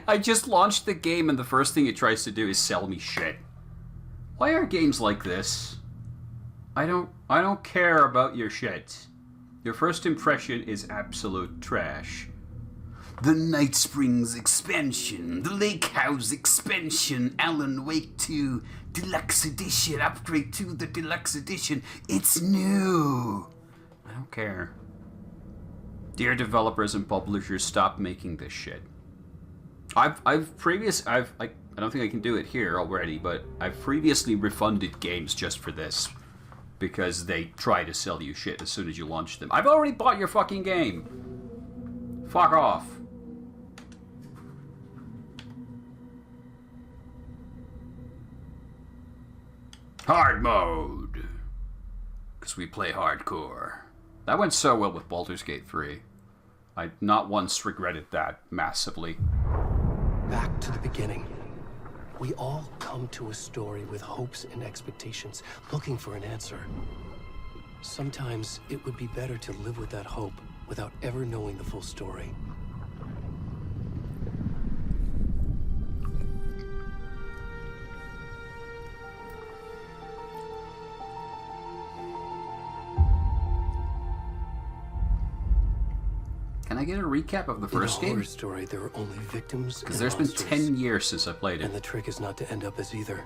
I just launched the game and the first thing it tries to do is sell me shit. Why are games like this? I don't care about your shit. Your first impression is absolute trash. The Night Springs expansion, the Lake House expansion, Alan Wake 2, Deluxe Edition, upgrade to the Deluxe Edition. It's new. I don't care. Dear developers and publishers, stop making this shit. I don't think I can do it here already, but I've previously refunded games just for this. Because they try to sell you shit as soon as you launch them. I've already bought your fucking game. Fuck off. Hard mode. Because we play hardcore. That went so well with Baldur's Gate 3. I not once regretted that massively. Back to the beginning. We all come to a story with hopes and expectations, looking for an answer. Sometimes it would be better to live with that hope without ever knowing the full story. Can I get a recap of the first game? In a horror story, there are only victims Because and there's been monsters. 10 years since I played it. And the trick is not to end up as either.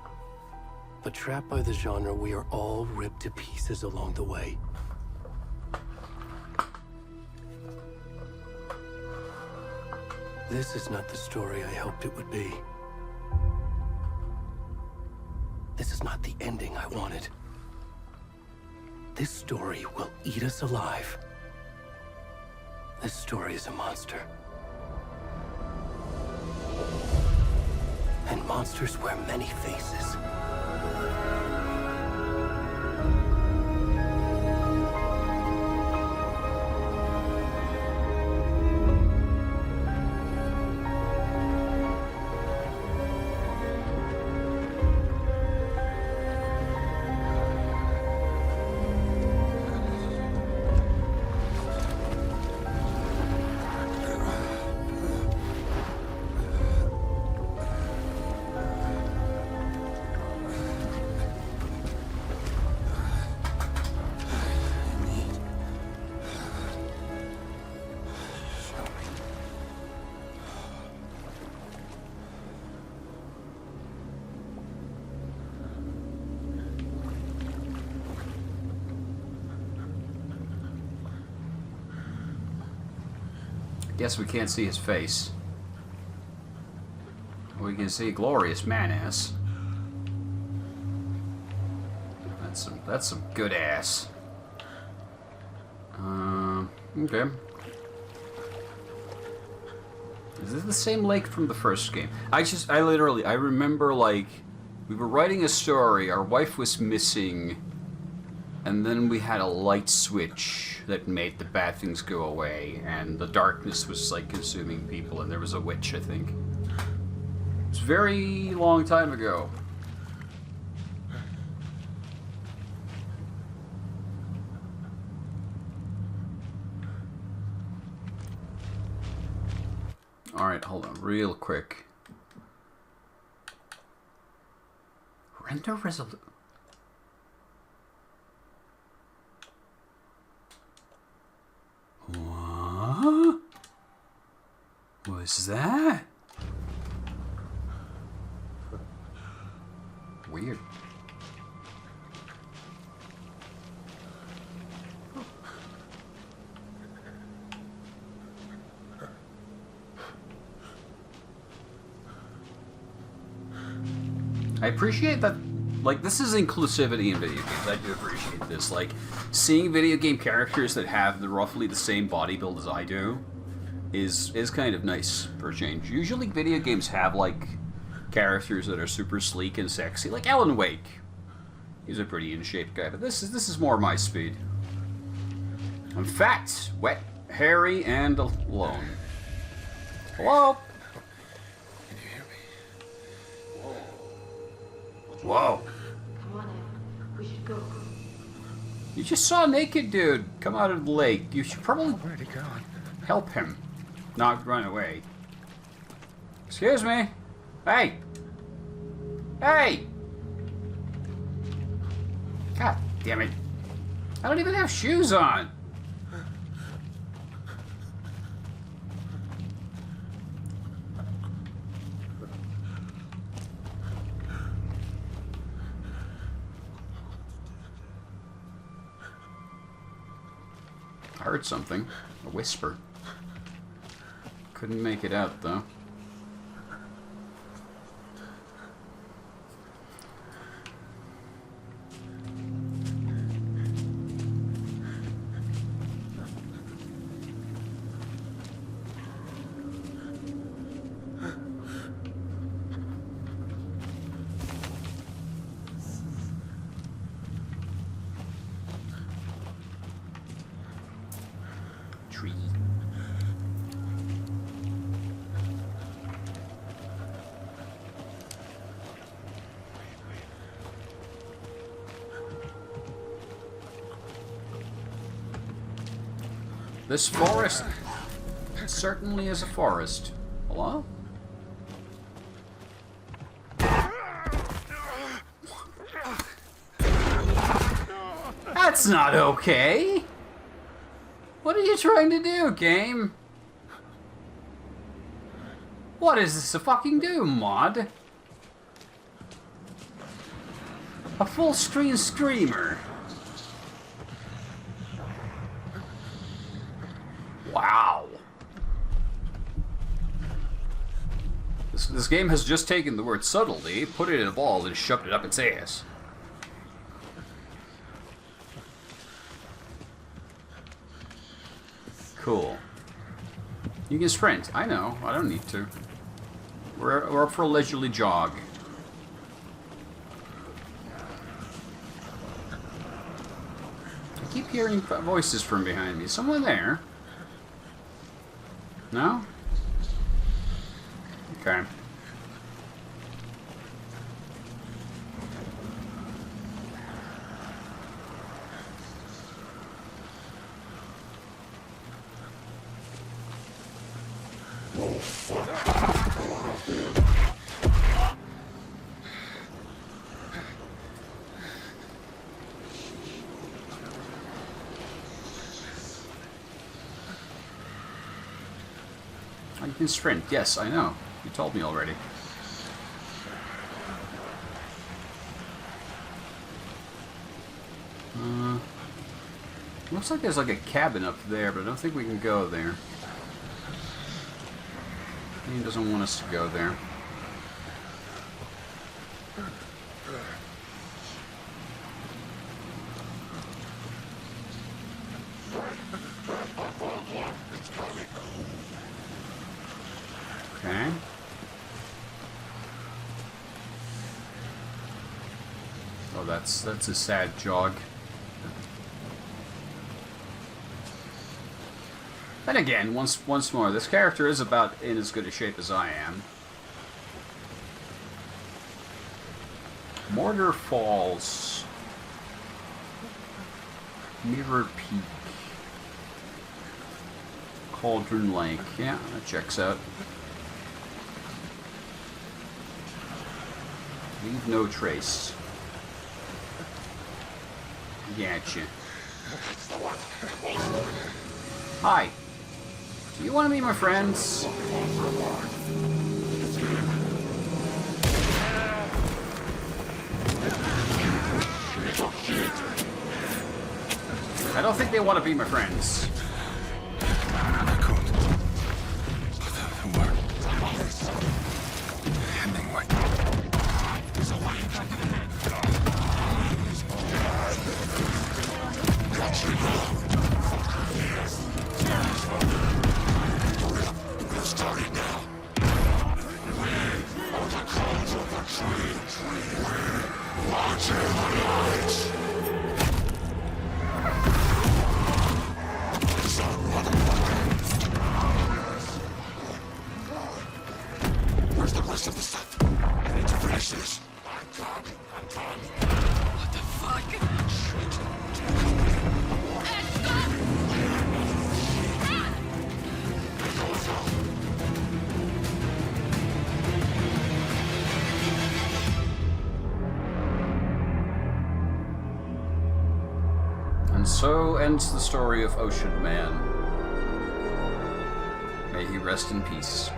But trapped by the genre, we are all ripped to pieces along the way. This is not the story I hoped it would be. This is not the ending I wanted. This story will eat us alive. This story is a monster. And monsters wear many faces. Guess we can't see his face. We can see glorious man ass. That's some good ass. Okay. Is this the same lake from the first game? I remember, like, we were writing a story, our wife was missing, and then we had a light switch that made the bad things go away, and the darkness was, like, consuming people, and there was a witch, I think. It was a very long time ago. Alright, hold on, real quick. Render resolution. What was that? Weird. I appreciate that, like, this is inclusivity in video games. I do appreciate this. Like, seeing video game characters that have roughly the same body build as I do is kind of nice for a change. Usually video games have, like, characters that are super sleek and sexy, like Alan Wake. He's a pretty in-shape guy, but this is more my speed. I'm fat, wet, hairy, and alone. Hello? Can you hear me? Whoa. Come on, Evan. We should go. You just saw a naked dude come out of the lake. You should probably Where'd he go? help him, not run away. Excuse me. Hey. Hey. God damn it. I don't even have shoes on. I heard something. A whisper. Couldn't make it out, though. Tree. This forest certainly is a forest. Hello? That's not okay. What are you trying to do, game? What is this, a fucking Doom mod? A full screen screamer. Wow. This game has just taken the word subtlety, put it in a ball, and shoved it up its ass. Cool. You can sprint. I know. I don't need to. We're up for a leisurely jog. I keep hearing voices from behind me. Someone there? No? Okay. You can sprint. Yes, I know. You told me already. Looks like there's like a cabin up there, but I don't think we can go there. He doesn't want us to go there. Okay. Oh, that's a sad jog. And again, once more, this character is about in as good a shape as I am. Mortar Falls. Mirror Peak. Cauldron Lake. Yeah, that checks out. Leave no trace. Gotcha. Hi. Do you want to be my friends? I don't think they want to be my friends. Where's the rest of the stuff? I need to finish this. What the fuck? So ends the story of Ocean Man. May he rest in peace.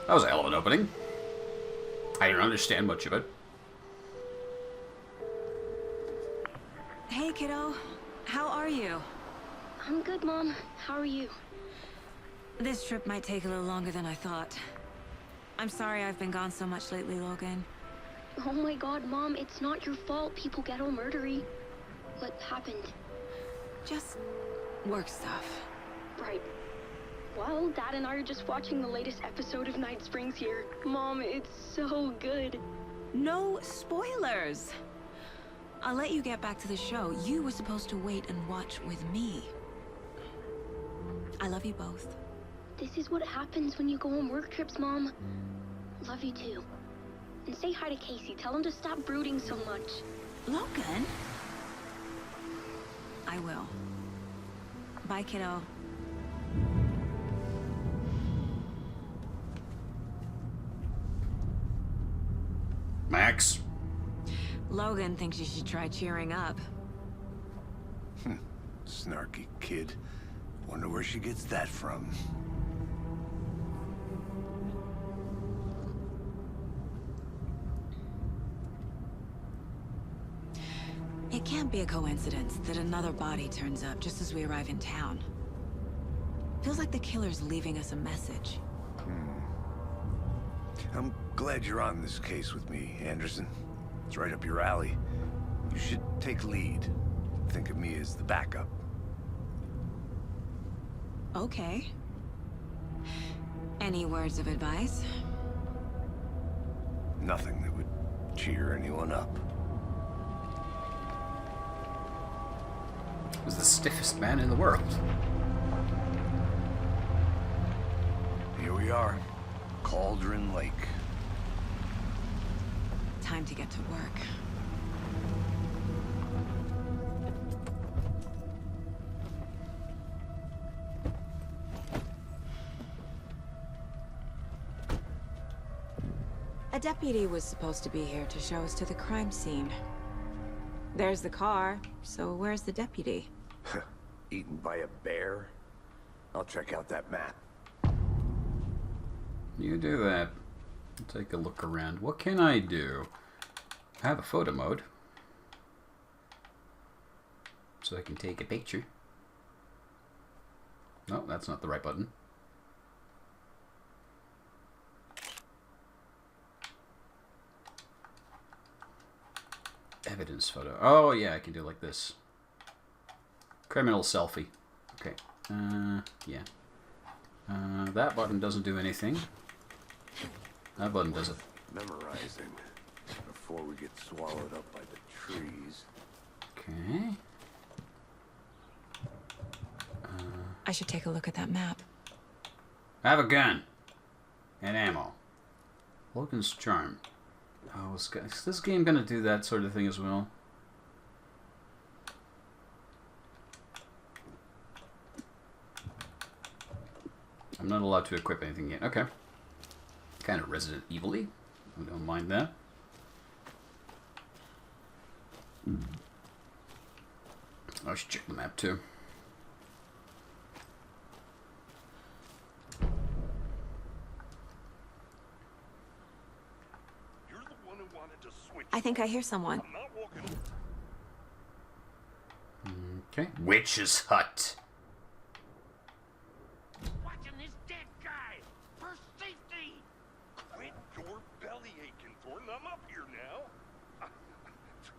That was a hell of an opening. I didn't understand much of it. Hey, kiddo. How are you? I'm good, Mom. How are you? This trip might take a little longer than I thought. I'm sorry I've been gone so much lately, Logan. Oh my god, Mom, it's not your fault people get all murdery. What happened? Just work stuff. Right. Well, Dad and I are just watching the latest episode of Night Springs here. Mom, it's so good. No spoilers! I'll let you get back to the show. You were supposed to wait and watch with me. I love you both. This is what happens when you go on work trips, Mom. Love you too. And say hi to Casey. Tell him to stop brooding so much. Logan? I will. Bye, kiddo. Max? Logan thinks you should try cheering up. Snarky kid. Wonder where she gets that from. It can't be a coincidence that another body turns up just as we arrive in town. Feels like the killer's leaving us a message. I'm glad you're on this case with me, Anderson. It's right up your alley. You should take lead. Think of me as the backup. Okay. Any words of advice? Nothing that would cheer anyone up. Was the stiffest man in the world. Here we are. Cauldron Lake. Time to get to work. A deputy was supposed to be here to show us to the crime scene. There's the car, so where's the deputy? Eaten by a bear? I'll check out that map. You do that. I'll take a look around. What can I do? I have a photo mode. So I can take a picture. No, that's not the right button. Evidence photo. Oh yeah, I can do it like this. Criminal selfie. Okay. Yeah. That button doesn't do anything. That button does it. Memorizing before we get swallowed up by the trees. Okay. I should take a look at that map. I have a gun. And ammo. Logan's Charm. Oh, is this game gonna do that sort of thing as well? I'm not allowed to equip anything yet. Okay. Kind of Resident Evil-y. I don't mind that. I should check the map too. You're the one who wanted to switch. I think I hear someone. I'm not walking. Okay. Witch's Hut. Watching this dead guy for safety. Quit your belly aching, Thornton. I'm up here now.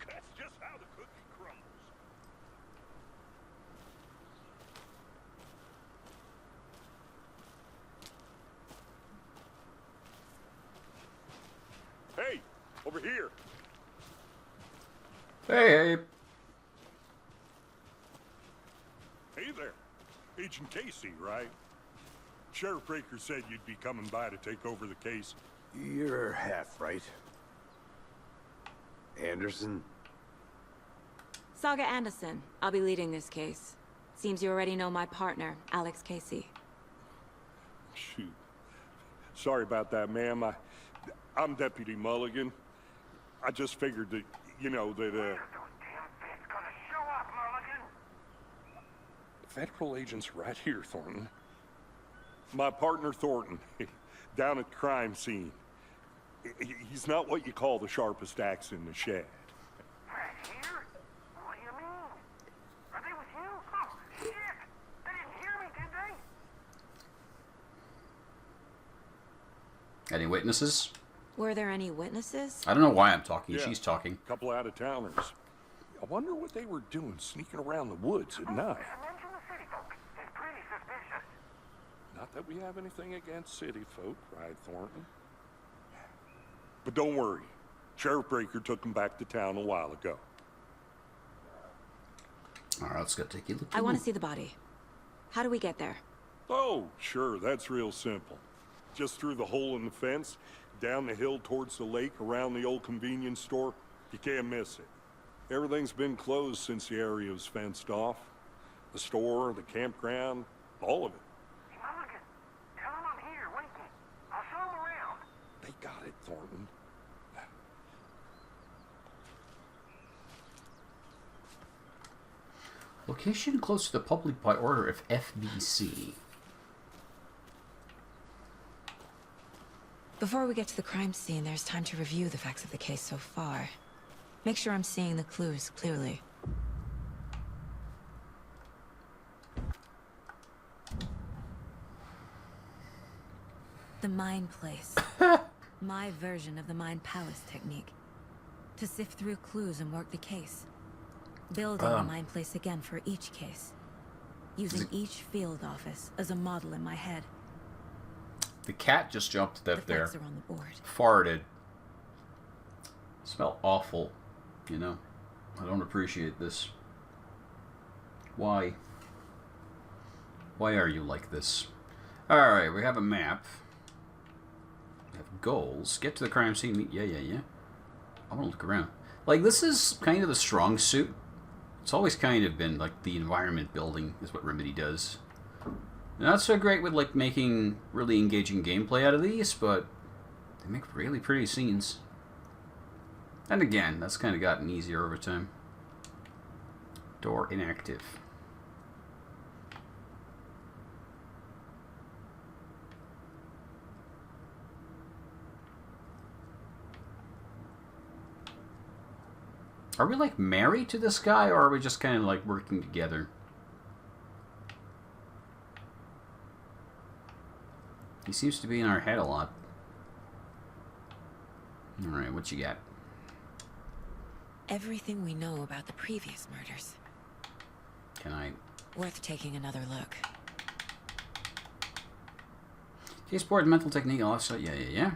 That's just how the cookie crumbles. Hey, over here. Hey, hey. Agent Casey, right? Sheriff Breaker said you'd be coming by to take over the case. You're half right. Anderson? Saga Anderson. I'll be leading this case. Seems you already know my partner, Alex Casey. Shoot. Sorry about that, ma'am. I'm Deputy Mulligan. I just figured that, you know, that, Federal agents right here, Thornton. My partner, Thornton, down at the crime scene. He's not what you call the sharpest axe in the shed. Right here? What do you mean? Are they with you? Oh, shit! They didn't hear me, did they? Any witnesses? Were there any witnesses? I don't know why I'm talking. Yeah. She's talking. A couple out-of-towners. I wonder what they were doing sneaking around the woods at night. Mention the city folk. It's pretty suspicious. Not that we have anything against city folk, cried Thornton. But don't worry. Sheriff Breaker took them back to town a while ago. All right, let's go take a look. I want to see the body. How do we get there? Oh, sure, that's real simple. Just through the hole in the fence, down the hill towards the lake, around the old convenience store. You can't miss it. Everything's been closed since the area was fenced off. The store, the campground, all of it. Mulligan, tell them I'm here, waiting. I'll show them around. They got it, Thornton. Location close to the public by order of FBC. Before we get to the crime scene, there's time to review the facts of the case so far. Make sure I'm seeing the clues clearly. The Mind Place. My version of the Mind Palace technique. To sift through clues and work the case. Building the Mind Place again for each case. Using each field office as a model in my head. The cat just jumped up The there. facts are on the board. Farted. Smell awful. You know, I don't appreciate this. Why? Why are you like this? Alright, we have a map. We have goals. Get to the crime scene. Yeah. I want to look around. Like, this is kind of the strong suit. It's always kind of been, like, the environment building is what Remedy does. Not so great with, like, making really engaging gameplay out of these, but they make really pretty scenes. And again, that's kind of gotten easier over time. Door inactive. Are we, like, married to this guy, or are we just kind of, like, working together? He seems to be in our head a lot. Alright, what you got? Everything we know about the previous murders. Can I... Worth taking another look. Case board, mental technique, also... Yeah.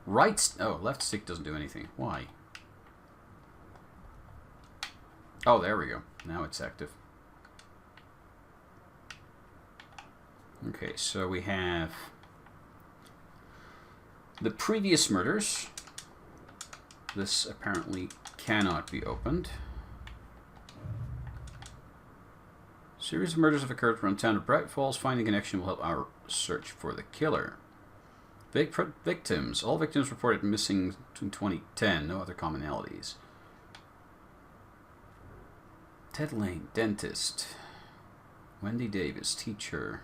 Right... Oh, left stick doesn't do anything. Why? Oh, there we go. Now it's active. Okay, so we have... the previous murders. This apparently cannot be opened. Series of murders have occurred around town of Bright Falls. Finding connection will help our search for the killer. Victims. All victims reported missing in 2010. No other commonalities. Ted Lane, dentist. Wendy Davis, teacher.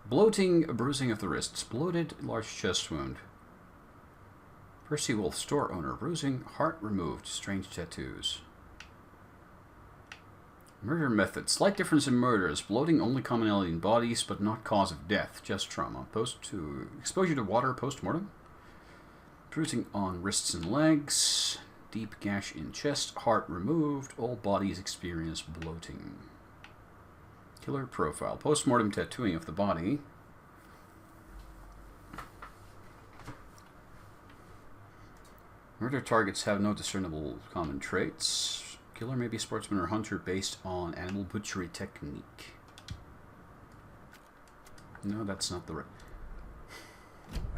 Bloating, bruising of the wrists. Bloated, large chest wound. Percy Wolf, store owner. Bruising, heart removed. Strange tattoos. Murder method. Slight difference in murders. Bloating, only commonality in bodies, but not cause of death. Just trauma. Exposure to water post-mortem. Bruising on wrists and legs. Deep gash in chest. Heart removed. All bodies experience bloating. Killer profile. Post-mortem tattooing of the body. Murder targets have no discernible common traits. Killer may be a sportsman or hunter based on animal butchery technique. No, that's not the right.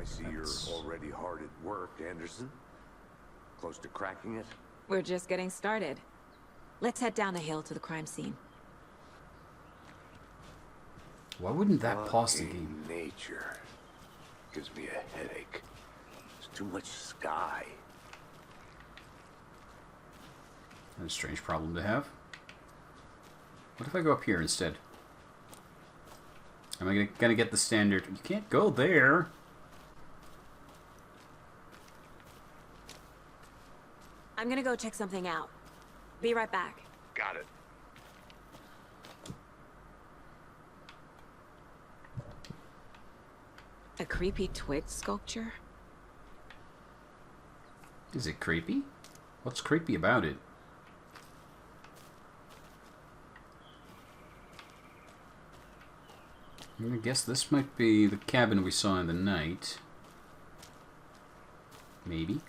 I see you're already hard at work, Anderson. Close to cracking it? We're just getting started. Let's head down the hill to the crime scene. Why wouldn't that pause the game? Nature gives me a headache. There's too much sky. That's a strange problem to have. What if I go up here instead? Am I gonna get the standard? You can't go there. I'm gonna go check something out. Be right back. Got it. A creepy twig sculpture? Is it creepy? What's creepy about it? I guess this might be the cabin we saw in the night. Maybe.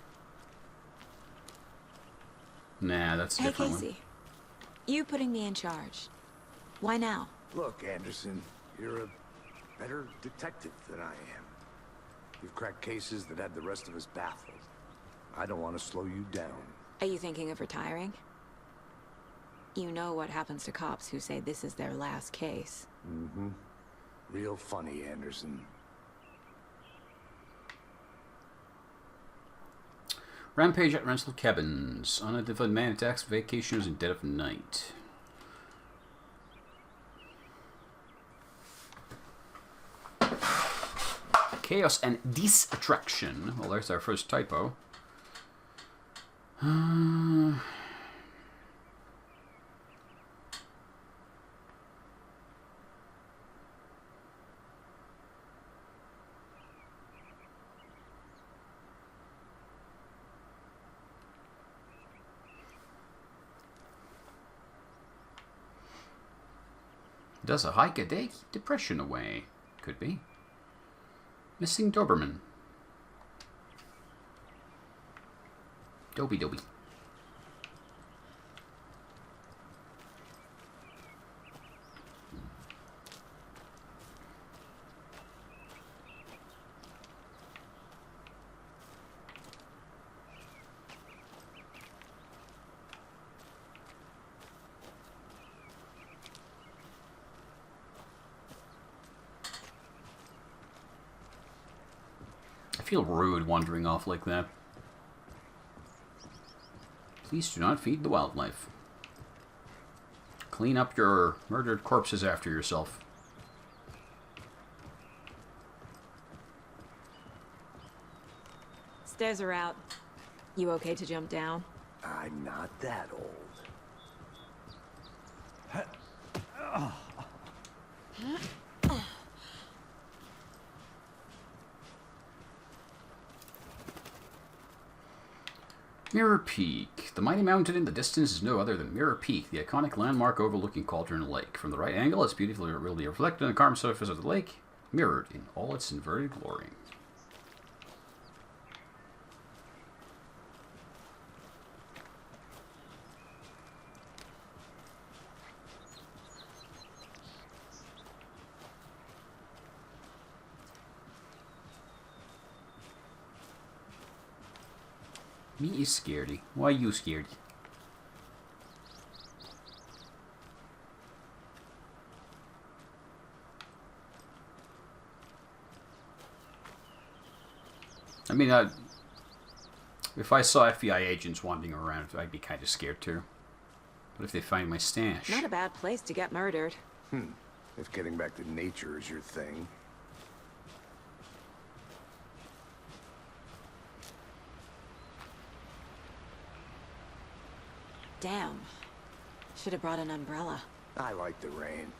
Nah, that's a Hey, different Casey. You putting me in charge. Why now? Look, Anderson, you're a better detective than I am. You've cracked cases that had the rest of us baffled. I don't want to slow you down. Are you thinking of retiring? You know what happens to cops who say this is their last case. Mm-hmm. Real funny, Anderson. Rampage at rental cabins. Unidentified man attacks vacationers in dead of night. Chaos and distraction. Well, there's our first typo. Does a hike a day keep depression away? Could be. Missing Doberman. Dobie. I feel rude wandering off like that. Please do not feed the wildlife. Clean up your murdered corpses after yourself. Stairs are out. You okay to jump down? I'm not that old. Mirror Peak. The mighty mountain in the distance is no other than Mirror Peak, the iconic landmark overlooking Cauldron Lake. From the right angle, it's beautifully really reflected on the calm surface of the lake, mirrored in all its inverted glory. Me is scaredy. Why you scaredy? I mean, if I saw FBI agents wandering around, I'd be kind of scared too. What if they find my stash? Not a bad place to get murdered. If getting back to nature is your thing. Damn. Should have brought an umbrella. I like the rain.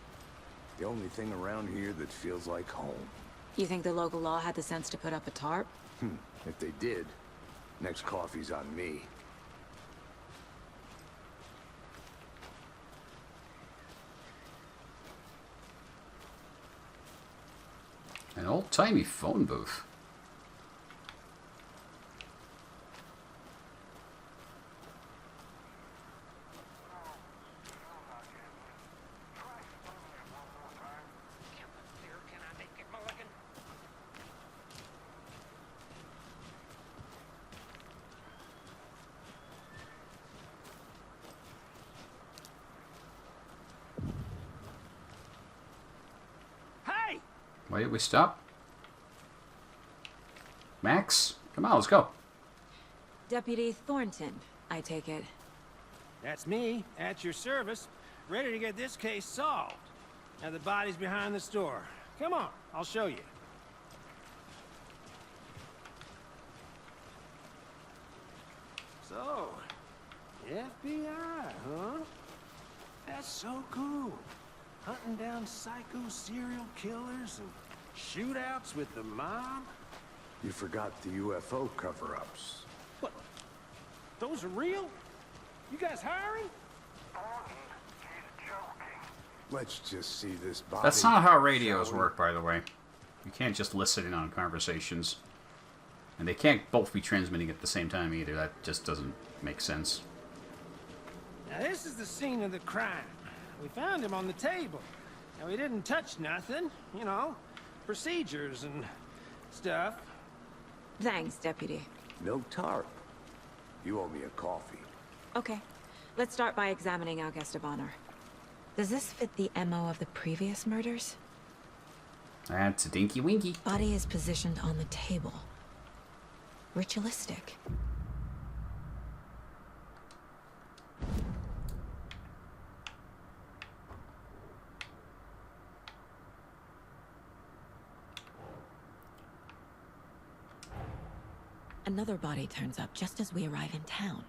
The only thing around here that feels like home. You think the local law had the sense to put up a tarp? If they did, next coffee's on me. An old-timey phone booth. Why did we stop? Max? Come on, let's go. Deputy Thornton, I take it. That's me, at your service, ready to get this case solved. Now the body's behind the store. Come on, I'll show you. So, FBI, huh? That's so cool. Hunting down psycho serial killers and shootouts with the mob. You forgot the UFO cover-ups. What? Those are real? You guys hiring? Let's just see this body. That's not how radios work, by the way. You can't just listen in on conversations. And they can't both be transmitting at the same time either. That just doesn't make sense. Now this is the scene of the crime. We found him on the table. Now he didn't touch nothing, you know, procedures and stuff. Thanks, Deputy. No tarp. You owe me a coffee. Okay, let's start by examining our guest of honor. Does this fit the MO of the previous murders? That's a dinky winky. Body is positioned on the table. Ritualistic. Another body turns up just as we arrive in town.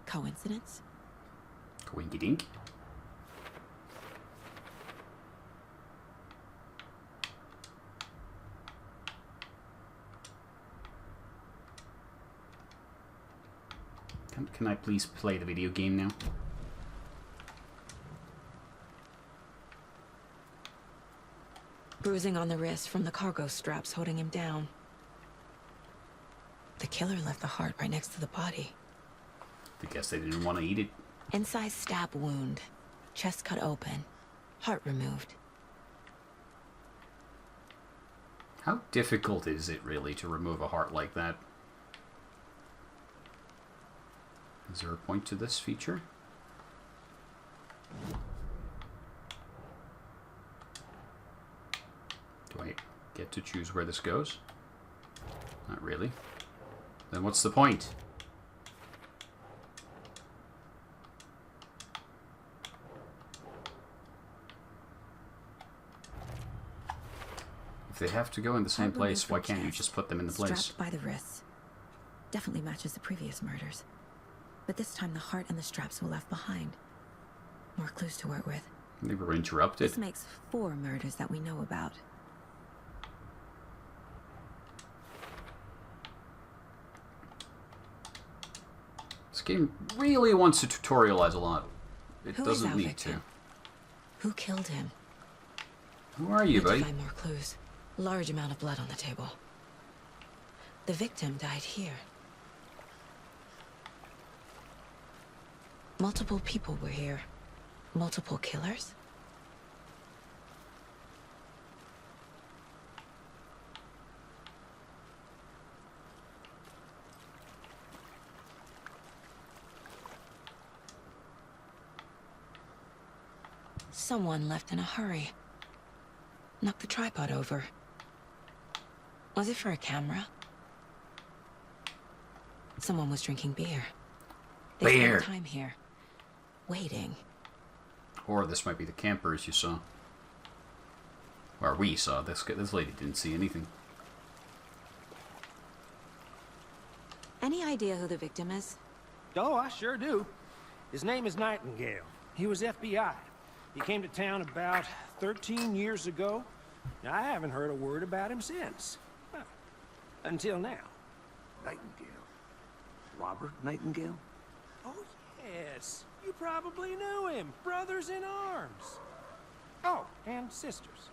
Coincidence? Winky dink. Can I please play the video game now? Bruising on the wrist from the cargo straps holding him down. The killer left the heart right next to the body. I guess they didn't want to eat it. Inside stab wound. Chest cut open. Heart removed. How difficult is it really to remove a heart like that? Is there a point to this feature? Do I get to choose where this goes? Not really. Then what's the point? If they have to go in the same place, why can't you just put them in the place? Strapped by the wrists. Definitely matches the previous murders. But this time the heart and the straps were left behind. More clues to work with. They were interrupted. This makes 4 murders that we know about. This game really wants to tutorialize a lot. It Who is doesn't our need victim? to. Who killed him? Who are you, Need to buddy? find more clues. Large amount of blood on the table. The victim died here. Multiple people were here. Multiple killers? Someone left in a hurry. Knocked the tripod over. Was it for a camera? Someone was drinking beer. They Beer. spent time here, waiting. Or this might be the campers you saw. Or we saw. This lady didn't see anything. Any idea who the victim is? Oh, I sure do. His name is Nightingale. He was FBI. He came to town about 13 years ago. Now, I haven't heard a word about him since. Well, until now. Nightingale. Robert Nightingale? Oh, yes. You probably knew him. Brothers in arms. Oh, and sisters.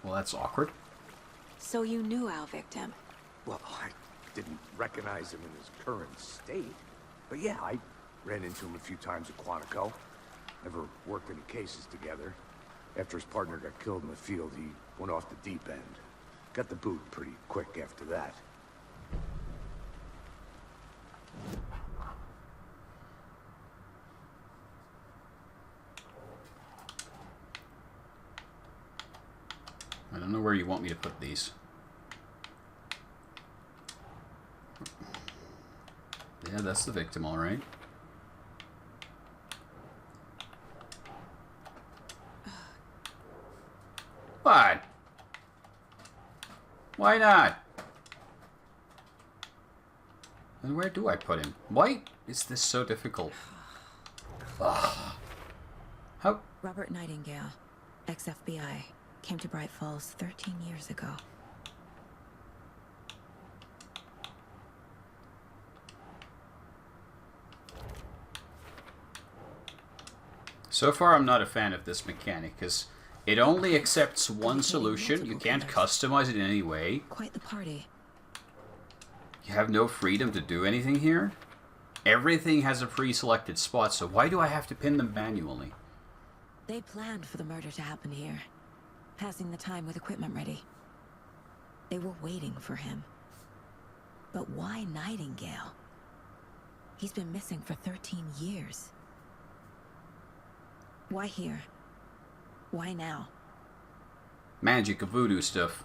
Well, that's awkward. So you knew our victim? Well, I didn't recognize him in his current state. But yeah, I ran into him a few times at Quantico. Never worked any cases together. After his partner got killed in the field, he went off the deep end. Got the boot pretty quick after that. don't know where you want me to put these. Yeah, that's the victim, all right. What? Why not? And where do I put him? Why is this so difficult? Ugh. How? Robert Nightingale, ex-FBI, came to Bright Falls 13 years ago. So far, I'm not a fan of this mechanic, because it only accepts one solution. You can't customize it in any way. Quite the party. You have no freedom to do anything here. Everything has a pre-selected spot, so why do I have to pin them manually? They planned for the murder to happen here, passing the time with equipment ready. They were waiting for him. But why Nightingale? He's been missing for 13 years. Why here? Why now? Magic of voodoo stuff.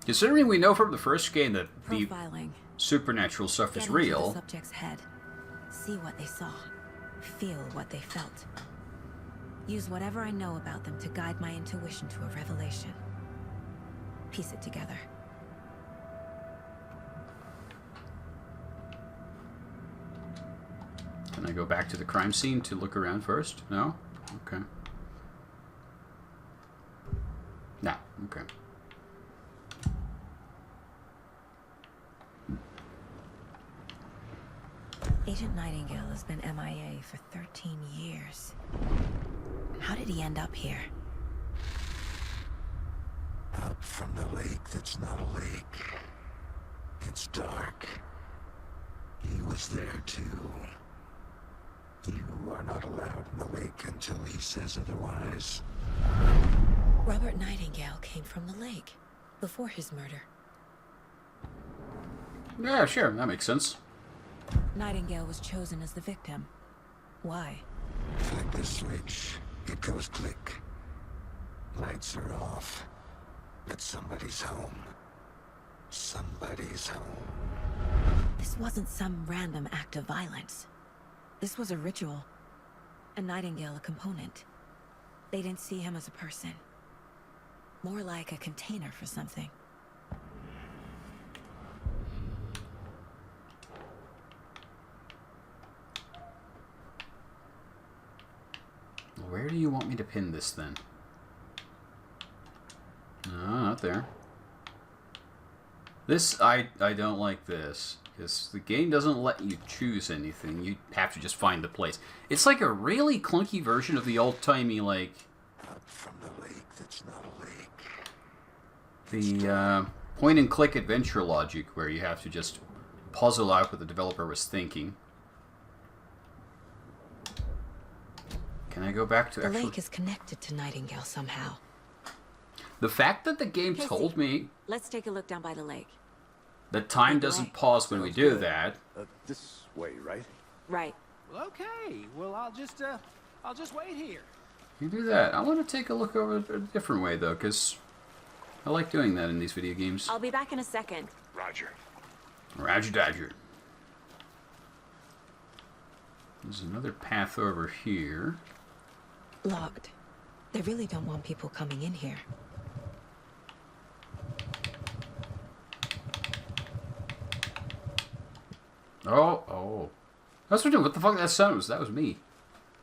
Considering we know from the first game that the Profiling. supernatural stuff is Get into the real. subject's head. See what they saw. Feel what they felt. Use whatever I know about them to guide my intuition to a revelation. Piece it together. Can I go back to the crime scene to look around first? No? Okay. No. Okay. Agent Nightingale has been MIA for 13 years. How did he end up here? Out from the lake that's not a lake. It's dark. He was there too. You are not allowed in the lake until he says otherwise. Robert Nightingale came from the lake, before his murder. Yeah, sure. That makes sense. Nightingale was chosen as the victim. Why? Flick the switch. It goes click. Lights are off. But somebody's home. Somebody's home. This wasn't some random act of violence. This was a ritual. And Nightingale a component. They didn't see him as a person. More like a container for something. Where do you want me to pin this then? No, not there. This, I don't like this. Because the game doesn't let you choose anything. You have to just find the place. It's like a really clunky version of the old-timey, like... Out from the lake that's not a lake. The point-and-click adventure logic, where you have to just puzzle out what the developer was thinking. Can I go back to The actually... lake is connected to Nightingale somehow. The fact that the game Casey, told me let's take a look down by the lake. that time doesn't pause when we do that. This way, right? Right. Well, okay. Well, I'll just wait here. You do that. I want to take a look over a different way, though, because I like doing that in these video games. I'll be back in a second. Roger. Roger Dodger. There's another path over here. Locked. They really don't want people coming in here. Oh. That's what the fuck that sound was. That was me.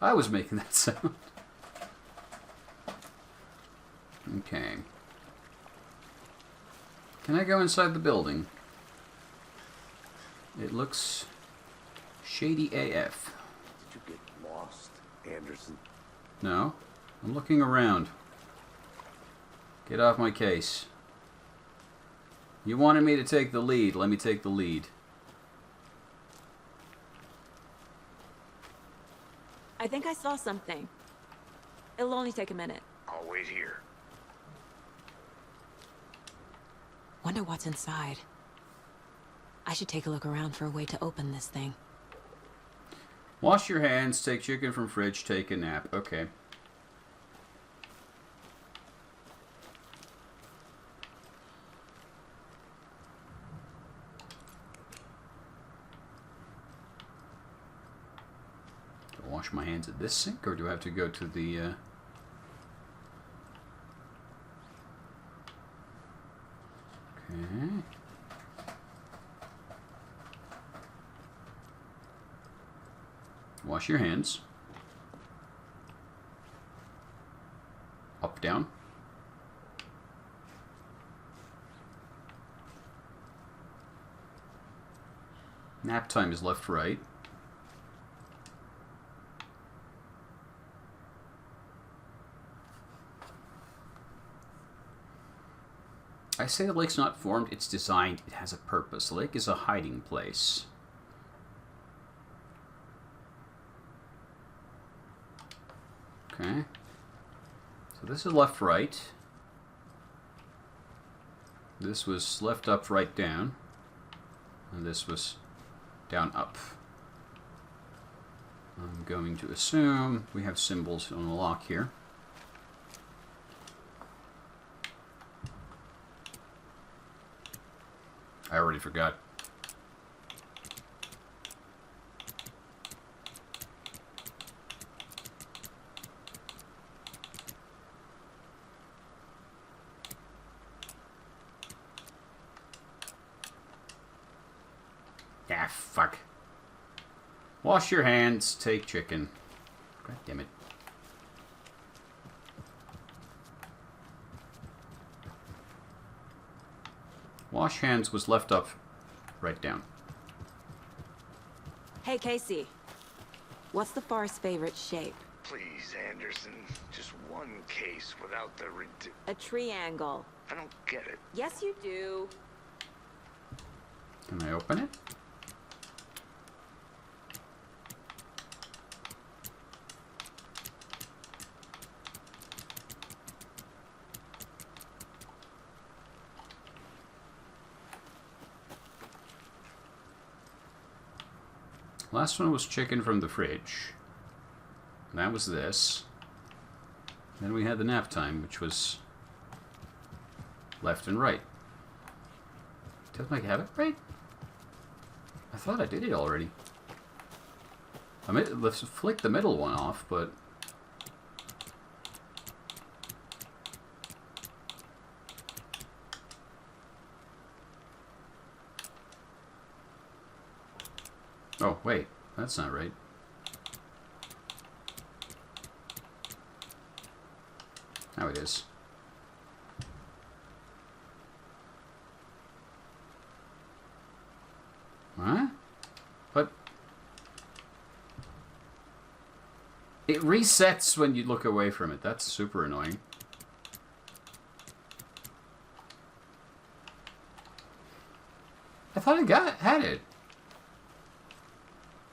I was making that sound. Okay. Can I go inside the building? It looks shady AF. Did you get lost, Anderson? No. I'm looking around. Get off my case. You wanted me to take the lead. Let me take the lead. I think I saw something. It'll only take a minute. I'll wait here. Wonder what's inside. I should take a look around for a way to open this thing. Wash your hands, take chicken from fridge, take a nap. Okay. wash my hands at this sink, or do I have to go to the... Okay. Wash your hands. Up, down. Nap time is left, right. I say the lake's not formed, it's designed, it has a purpose. The lake is a hiding place. Okay. So this is left, right. This was left, up, right, down. And this was down, up. I'm going to assume we have symbols on the lock here. I already forgot. Ah, fuck. Wash your hands, take chicken. God damn it. Wash hands was left up, right down. Hey, Casey. What's the far's favorite shape? Please, Anderson. Just one case without the A triangle. I don't get it. Yes, you do. Can I open it? Last one was chicken from the fridge. That was this. Then we had the nap time, which was left and right. Did I have it right? I thought I did it already. Let's flick the middle one off, but... Oh, wait. That's not right. Now it is. Huh? But... it resets when you look away from it. That's super annoying. I thought I had it.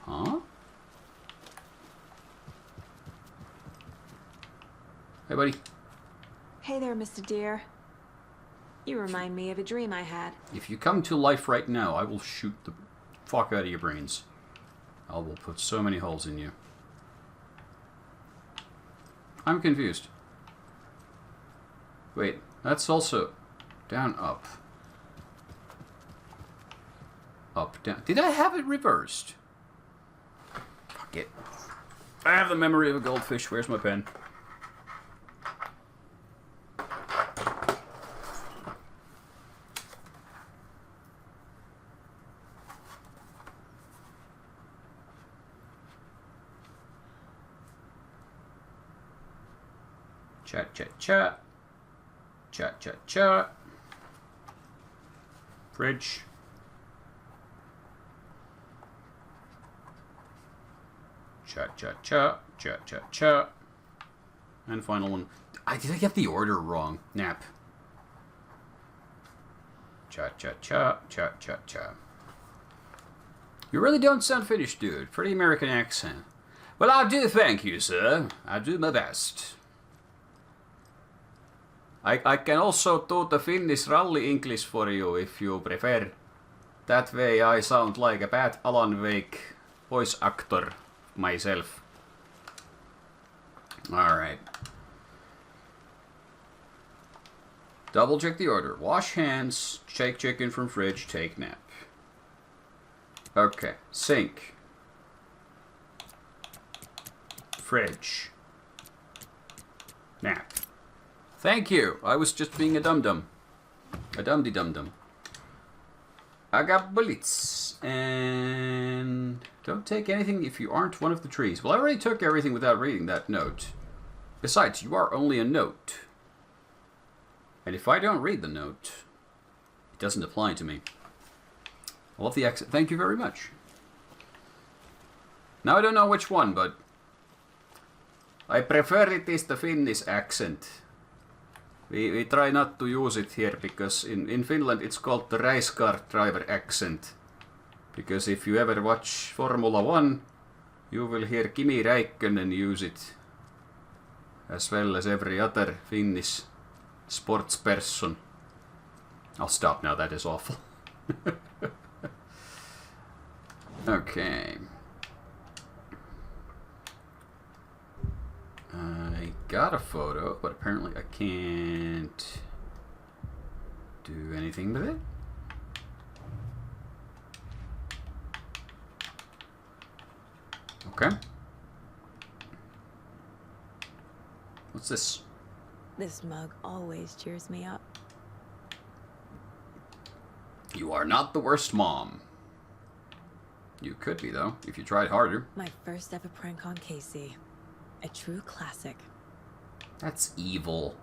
Huh? Hey, buddy. Hey there, Mr. Deer. You remind me of a dream I had. If you come to life right now, I will shoot the fuck out of your brains. I will put so many holes in you. I'm confused. Wait, that's also down, up. Up, down. Did I have it reversed? Fuck it. I have the memory of a goldfish. Where's my pen? Chat, chat, chat. Chat, chat, chat. Fridge. Chat, chat, chat. Chat, chat, chat. And final one. Did I get the order wrong? Nap. Chat, chat, chat. Chat, chat, chat. You really don't sound finished, dude. Pretty American accent. Well, I do thank you, sir. I do my best. I can also do the Finnish rally English for you if you prefer. That way I sound like a bad Alan Wake voice actor myself. Alright. Double check the order. Wash hands, shake chicken from fridge, take nap. Okay, sink. Fridge. Nap. Thank you. I was just being a dum-dum. A dum-de-dum-dum. I got bullets. And don't take anything if you aren't one of the trees. Well, I already took everything without reading that note. Besides, you are only a note. And if I don't read the note, it doesn't apply to me. I love the accent. Thank you very much. Now I don't know which one, but I prefer it is the Finnish accent. We try not to use it here because in Finland it's called the race car driver accent. Because if you ever watch Formula 1, you will hear Kimi Räikkönen use it. As well as every other Finnish sports person. I'll stop now, that is awful. Okay. I got a photo, but apparently I can't do anything with it. Okay. What's this? This mug always cheers me up. You are not the worst mom. You could be, though, if you tried harder. My first ever prank on Casey. A true classic. That's evil.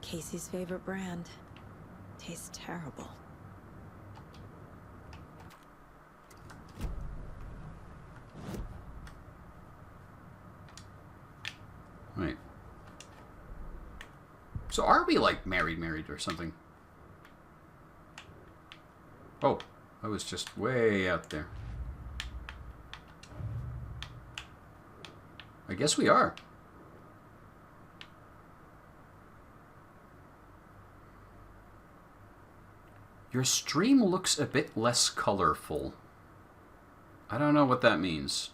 Casey's favorite brand. Tastes terrible. Right. So are we, like, married or something? Oh, I was just way out there. I guess we are. Your stream looks a bit less colorful. I don't know what that means.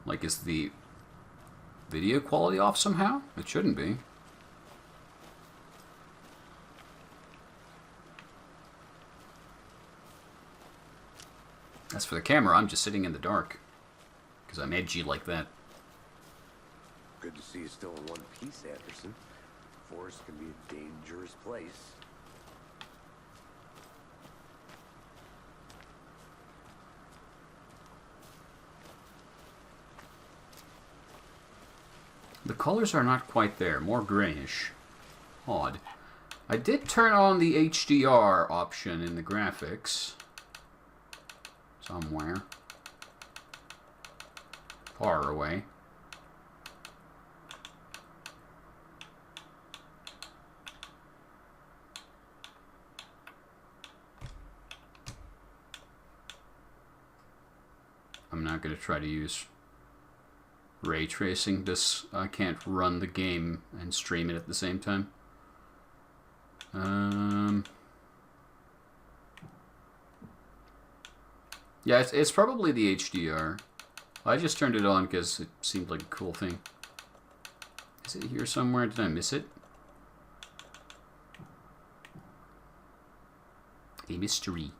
Like, is the video quality off somehow? It shouldn't be. As for the camera, I'm just sitting in the dark. Because I'm edgy like that. Good to see you still in one piece, Anderson. Forest can be a dangerous place. The colors are not quite there, more grayish. Odd. I did turn on the HDR option in the graphics. Somewhere. Far away. I'm not going to try to use ray tracing. I can't run the game and stream it at the same time. Yeah, it's probably the HDR. I just turned it on because it seemed like a cool thing. Is it here somewhere? Did I miss it? A mystery.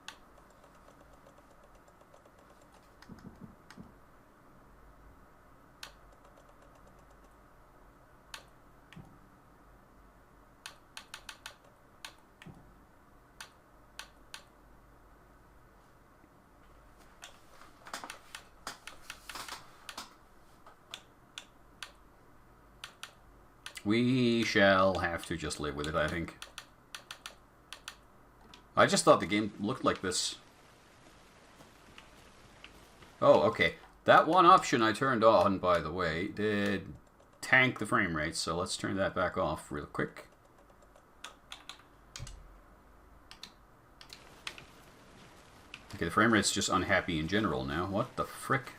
We shall have to just live with it, I think. I just thought the game looked like this. Oh, okay. That one option I turned on, by the way, did tank the frame rate, so let's turn that back off real quick. Okay, the frame rate's just unhappy in general now. What the frick?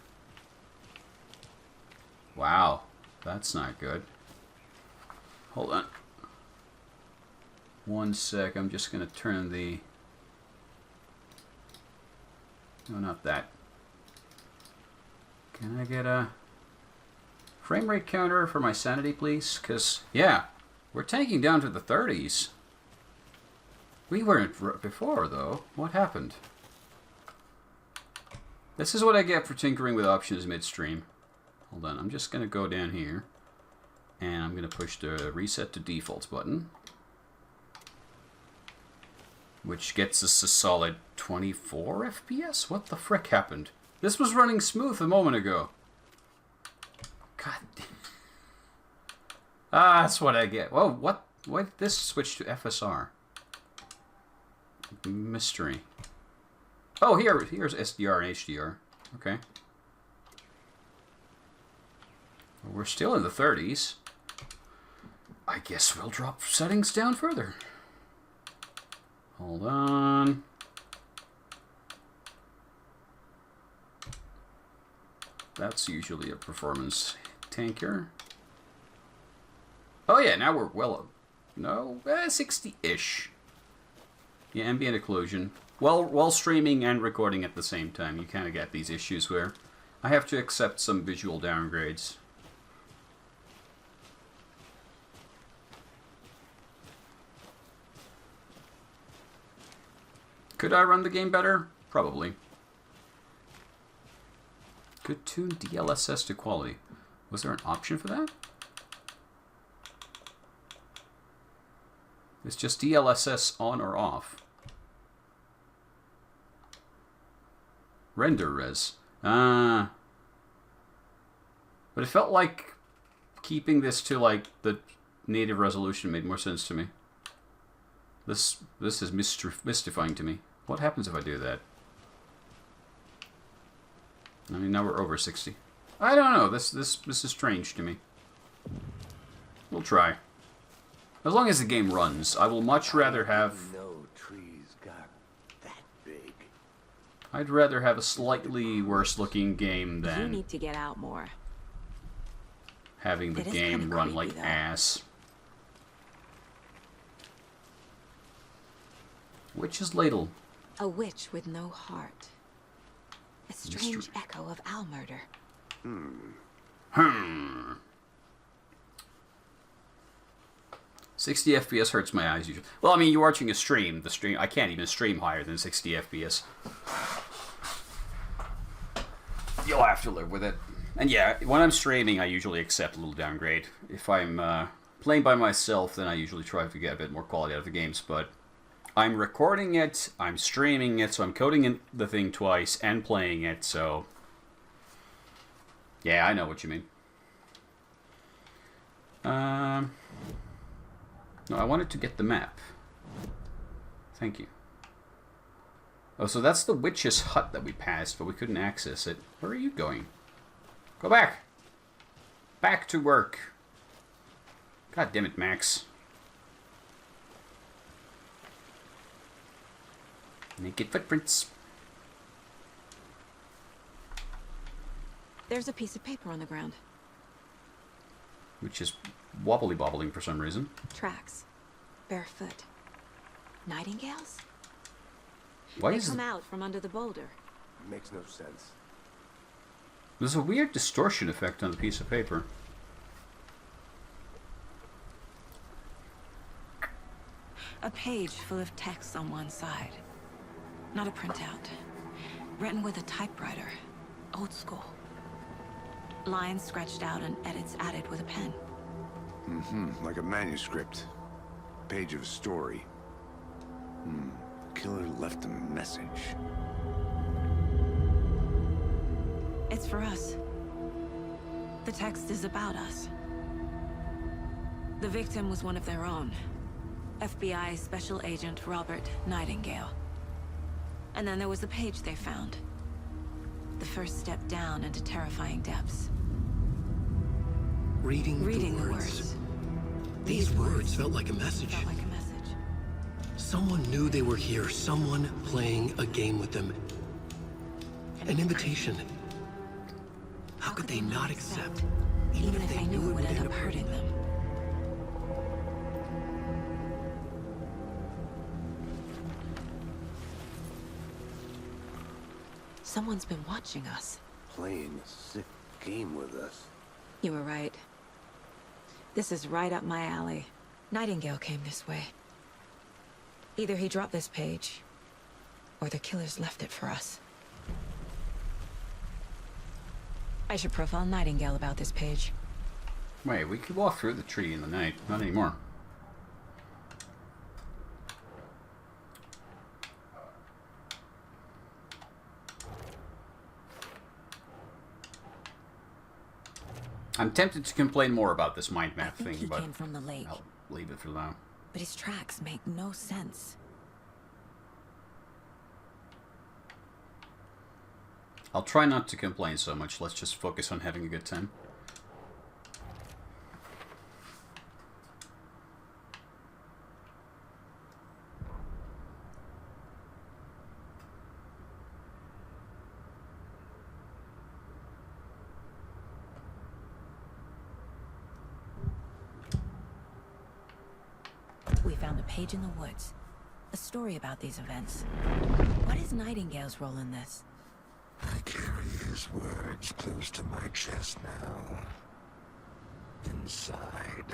Wow, that's not good. Hold on. One sec, I'm just going to turn the... No, not that. Can I get a frame rate counter for my sanity, please? Because, yeah, we're tanking down to the 30s. We weren't before, though. What happened? This is what I get for tinkering with options midstream. Hold on, I'm just going to go down here. And I'm going to push the reset to defaults button. Which gets us a solid 24 FPS? What the frick happened? This was running smooth a moment ago. God damn. Ah, that's what I get. Whoa, what? Why did this switch to FSR? Mystery. Oh, here's SDR and HDR. Okay. We're still in the 30s. I guess we'll drop settings down further. Hold on. That's usually a performance tanker. Oh yeah, now we're well up. No, 60-ish. Yeah, ambient occlusion. Well, while streaming and recording at the same time, you kind of get these issues where I have to accept some visual downgrades. Could I run the game better? Probably. Could tune DLSS to quality. Was there an option for that? It's just DLSS on or off. Render res. But it felt like keeping this to like the native resolution made more sense to me. This is mystifying to me. What happens if I do that? I mean, now we're over 60. I don't know. This is strange to me. We'll try. As long as the game runs, I will much rather have... No trees got that big. I'd rather have a slightly worse looking game You than need to get out more. having the It is game kinda run creepy, like though. ass. Witch's Ladle. A witch with no heart. A strange Mystery. echo of owl murder. 60 FPS hurts my eyes usually. Well, I mean, you're watching a stream. I can't even stream higher than 60 FPS. You'll have to live with it. And yeah, when I'm streaming, I usually accept a little downgrade. If I'm playing by myself, then I usually try to get a bit more quality out of the games. But I'm recording it, I'm streaming it, so I'm coding in the thing twice and playing it, so... Yeah, I know what you mean. No, I wanted to get the map. Thank you. Oh, so that's the witch's hut that we passed, but we couldn't access it. Where are you going? Go back! Back to work! God damn it, Max. Naked footprints. There's a piece of paper on the ground. Which is wobbly-bobbling for some reason. Tracks. Barefoot. Nightingales? Why They is come out from under the boulder. Makes no sense. there's a weird distortion effect on the piece of paper? A page full of text on one side. Not a printout. Written with a typewriter. Old school. Lines scratched out and edits added with a pen. Like a manuscript. Page of a story. Killer left a message. It's for us. The text is about us. The victim was one of their own. FBI Special Agent Robert Nightingale. And then there was the page they found. The first step down into terrifying depths. Reading The words. These words felt like a message. Felt like a message. Someone knew they were here. Someone playing a game with them. An invitation. How could they not accept? Even if they knew it would end up hurting them. Someone's been watching us. Playing a sick game with us. You were right. This is right up my alley. Nightingale came this way. Either he dropped this page, or the killers left it for us. I should profile Nightingale about this page. Wait, we could walk through the tree in the night. Not anymore. I'm tempted to complain more about this mind map I think thing, he but came from the lake. I'll leave it for now. But his tracks make no sense. I'll try not to complain so much. Let's just focus on having a good time. We found a page in the woods. A story about these events. What is Nightingale's role in this? I carry his words close to my chest now. Inside,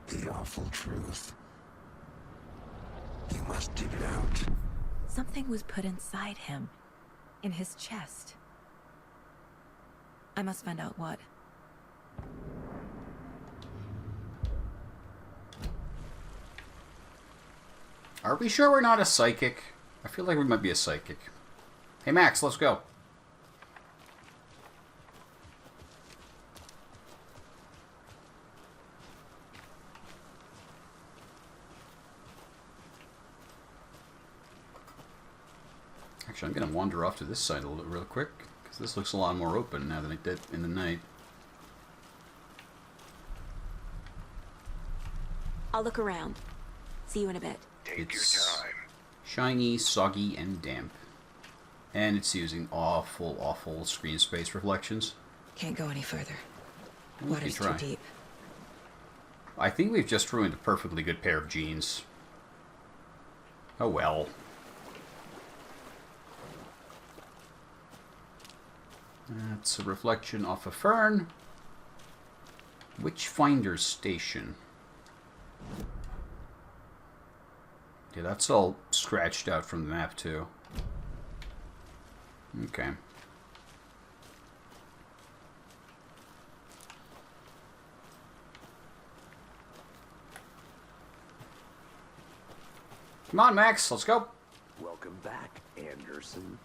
the awful truth. You must dig it out. Something was put inside him. In his chest. I must find out what. Are we sure we're not a psychic? I feel like we might be a psychic. Hey Max, let's go. Actually, I'm going to wander off to this side a little real quick, because this looks a lot more open now than it did in the night. I'll look around. See you in a bit. Take It's your time. shiny, soggy, and damp. And it's using awful, awful screen space reflections. Can't go any further. We Water's can too try. deep. I think we've just ruined a perfectly good pair of jeans. Oh well. That's a reflection off a fern. Witchfinder Station. Yeah, that's all scratched out from the map too. Okay. Come on, Max, let's go. Welcome back, Anderson.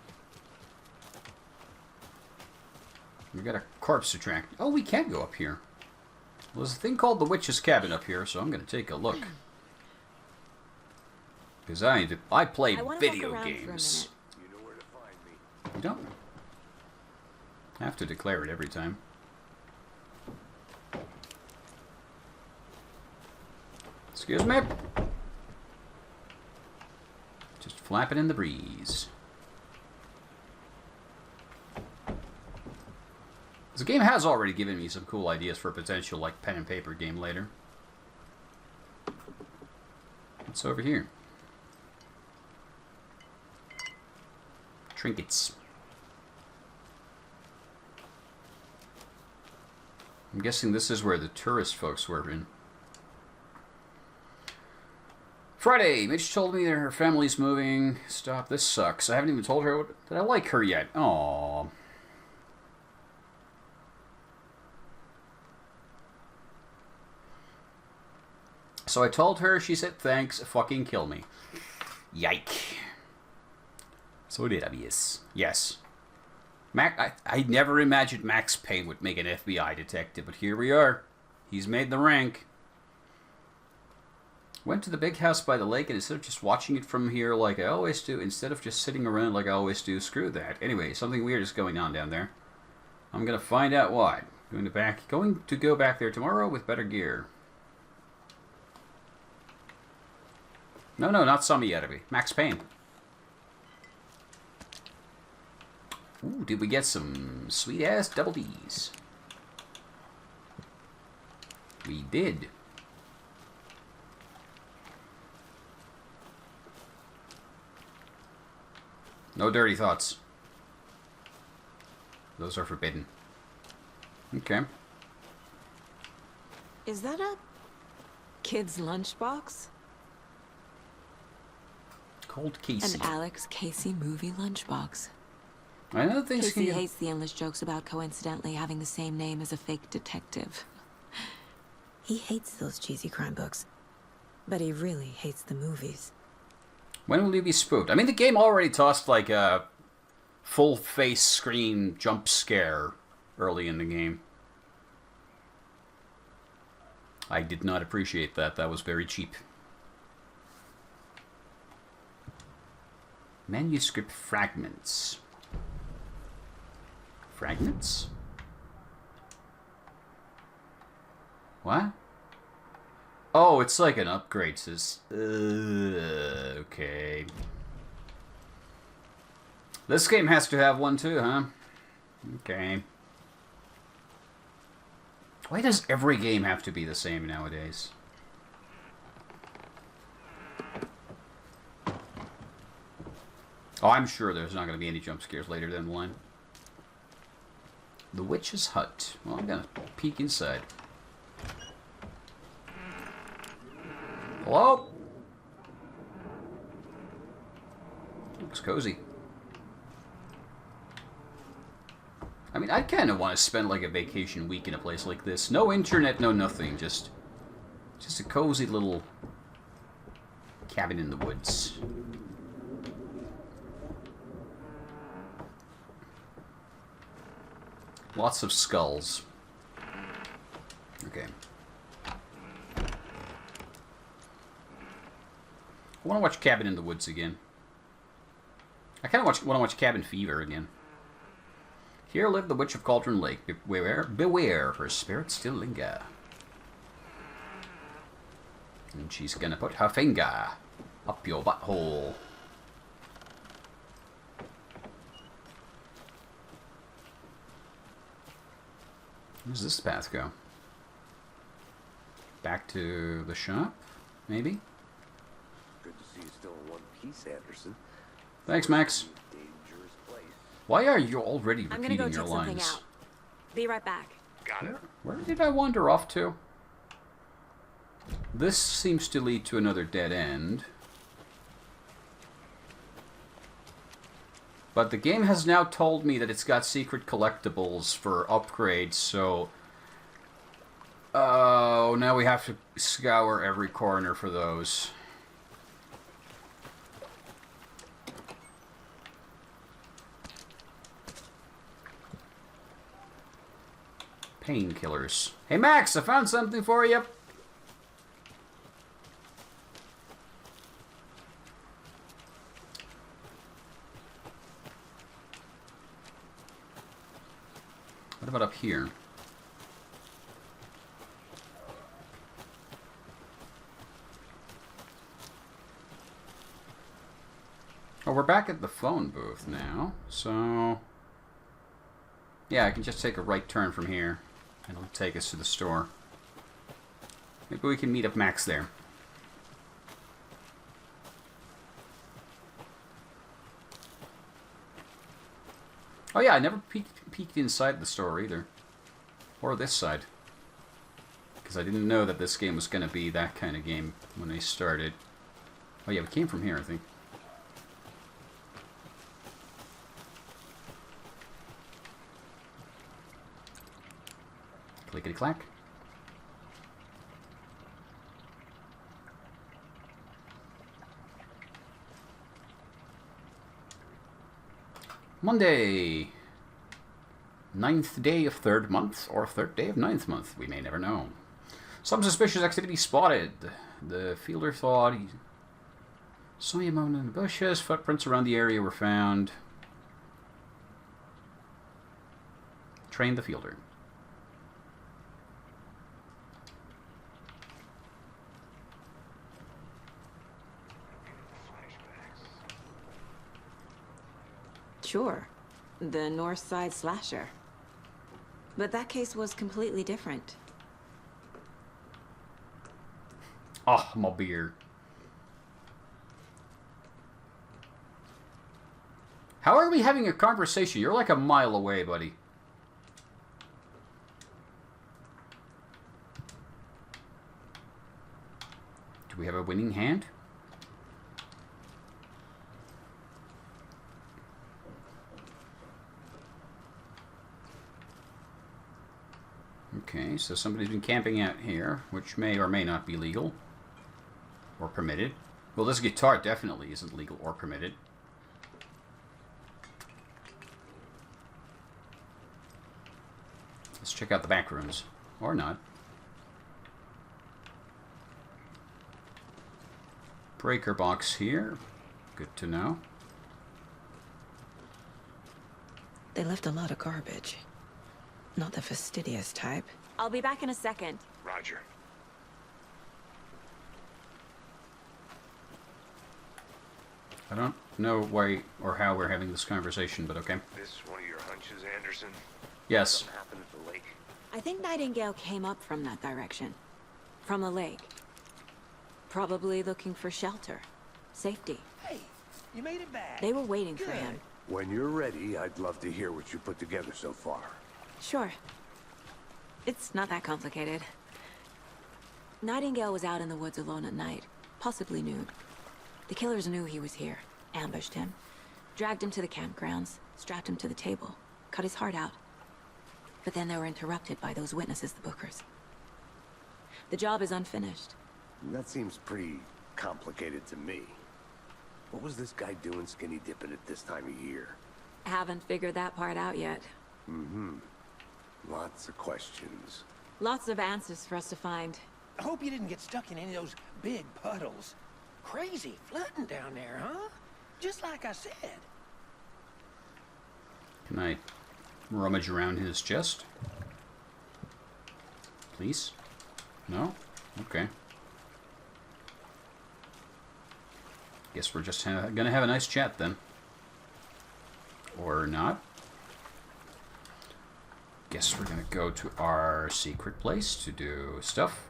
We got a corpse to track. Oh, we can go up here. Well, there's a thing called the Witch's Cabin up here, so I'm going to take a look. Because I play I wanna video walk around for a games. You know where to find me. You don't have to declare it every time. Excuse me. Just flapping in the breeze. This game has already given me some cool ideas for a potential like pen and paper game later. What's over here? Trinkets. I'm guessing this is where the tourist folks were in. Friday, Mitch told me that her family's moving. Stop, this sucks. I haven't even told her that I like her yet. Aww. So I told her, she said thanks, fucking kill me. Yike. So it obvious. Yes. I never imagined Max Payne would make an FBI detective, but here we are. He's made the rank. Went to the big house by the lake, and instead of just watching it from here like I always do, instead of just sitting around like I always do, screw that. Anyway, something weird is going on down there. I'm gonna find out why. Going to go back there tomorrow with better gear. No, not Sami Yarabi. Max Payne. Ooh, did we get some sweet-ass double Ds? We did. No dirty thoughts. Those are forbidden. Okay. Is that a kid's lunchbox? Cold Casey. An Alex Casey movie lunchbox. I know things Casey can hates the endless jokes about coincidentally having the same name as a fake detective. He hates those cheesy crime books, but he really hates the movies. When will you be spooked? I mean, the game already tossed like a full face screen jump scare early in the game. I did not appreciate that. That was very cheap. Manuscript fragments. Fragments? What? Oh, it's like an upgrade. Says, okay. This game has to have one too, huh? Okay. Why does every game have to be the same nowadays? Oh, I'm sure there's not going to be any jump scares later down the line. The Witch's Hut. Well, I'm going to peek inside. Hello? Looks cozy. I mean, I kind of want to spend like a vacation week in a place like this. No internet, no nothing. Just a cozy little cabin in the woods. Lots of skulls. Okay. I want to watch Cabin in the Woods again. I kind of want to watch Cabin Fever again. Here lived the Witch of Cauldron Lake. Beware, her spirits still linger. And she's gonna put her finger up your butthole. Where does this path go? Back to the shop, maybe? Good to see you still in one piece, Anderson. Thanks, Max. Dangerous place. Why are you already I'm gonna go repeating your check something lines? out. Be right back. Got it. Where did I wander off to? This seems to lead to another dead end. But the game has now told me that it's got secret collectibles for upgrades, so... Oh, now we have to scour every corner for those. Painkillers. Hey Max, I found something for you. What about up here? Oh, we're back at the phone booth now, so... Yeah, I can just take a right turn from here. And it'll take us to the store. Maybe we can meet up Max there. Oh yeah, I never peeked inside the store either. Or this side. Because I didn't know that this game was going to be that kind of game when I started. Oh yeah, we came from here, I think. Clickety-clack. Monday. 9th day of 3rd month, or 3rd day of 9th month. We may never know. Some suspicious activity spotted. The fielder thought he saw him out in the bushes. Footprints around the area were found. Trained the fielder. Sure. The North Side Slasher. But that case was completely different. Oh, my beer. How are we having a conversation? You're like a mile away, buddy. Do we have a winning hand? Okay, so somebody's been camping out here, which may or may not be legal. Or permitted. Well, this guitar definitely isn't legal or permitted. Let's check out the back rooms. Or not. Breaker box here. Good to know. They left a lot of garbage. Not the fastidious type. I'll be back in a second. Roger. I don't know why or how we're having this conversation, but okay. This one of your hunches, Anderson? Yes. Something happened at the lake? I think Nightingale came up from that direction. From the lake. Probably looking for shelter. Safety. Hey, you made it back. They were waiting for him. When you're ready, I'd love to hear what you put together so far. Sure. It's not that complicated. Nightingale was out in the woods alone at night, possibly nude. The killers knew he was here, ambushed him, dragged him to the campgrounds, strapped him to the table, cut his heart out. But then they were interrupted by those witnesses, the Bookers. The job is unfinished. That seems pretty complicated to me. What was this guy doing skinny dipping at this time of year? Haven't figured that part out yet. Mm-hmm. Lots of questions. Lots of answers for us to find. I hope you didn't get stuck in any of those big puddles. Crazy flooding down there, huh? Just like I said. Can I rummage around his chest? Please? No? Okay. Guess we're just gonna have a nice chat then. Or not. Guess we're gonna go to our secret place to do stuff.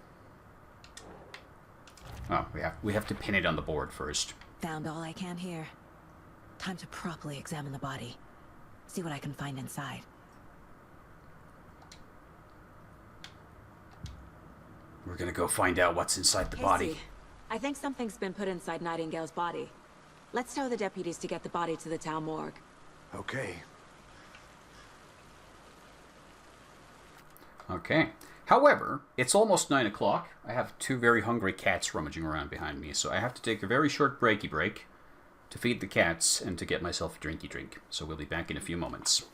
Oh, we have to pin it on the board first. Found all I can here. Time to properly examine the body. See what I can find inside. We're gonna go find out what's inside the body. Casey, I think something's been put inside Nightingale's body. Let's tell the deputies to get the body to the town morgue. Okay. Okay. However, it's almost 9 o'clock. I have two very hungry cats rummaging around behind me, so I have to take a very short breaky break to feed the cats and to get myself a drinky drink. So we'll be back in a few moments.